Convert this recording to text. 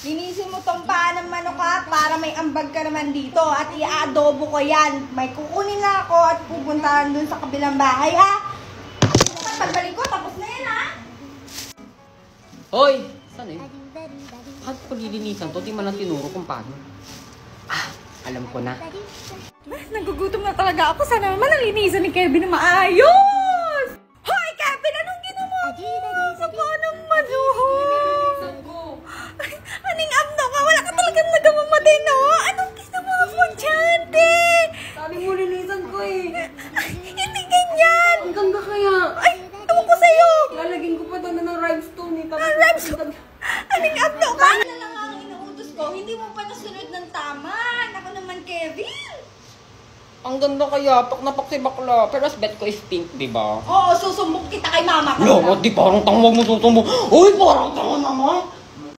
Linisin mo tong paa ng manok ha, para may ambag ka naman dito. At i-adobo ko yan. May kukunin na ako at pupuntahan dun sa kabilang bahay ha. Pagbalik ko, tapos na yan ha. Hoy! Saan eh? Bakit ko lilinisan to? Di man lang tinuro kung paano. Ah, alam ko na. Nagugutom na talaga ako. Sana naman nalinisan ni Kevin na maayos! Hoy, Kevin! Anong ginawa mo? Sa paa ng manok? Aning abno ka? Wala ka talagang nagawang matino? Anong ginawa mo dyan, te? Sabi mo, linisan ko eh. Ay, hindi ganyan! Ang ganda kaya. Ay, ewan ko sa'yo! Lalagyan ko pa to ng rhinestone eh. Rhinestone? Aning abno ka? Ano na lang ang inuutos ko? Hindi mo pa nasunod ng tama. Ako naman, Kevin. Ang ganda kaya, pak na pak si bakla. Pero as bet ko is pink, di ba? Oo, susumbong kita kay mama ko. Loko, di parang tangwag mo tutumbo. Uy, parang tanga naman.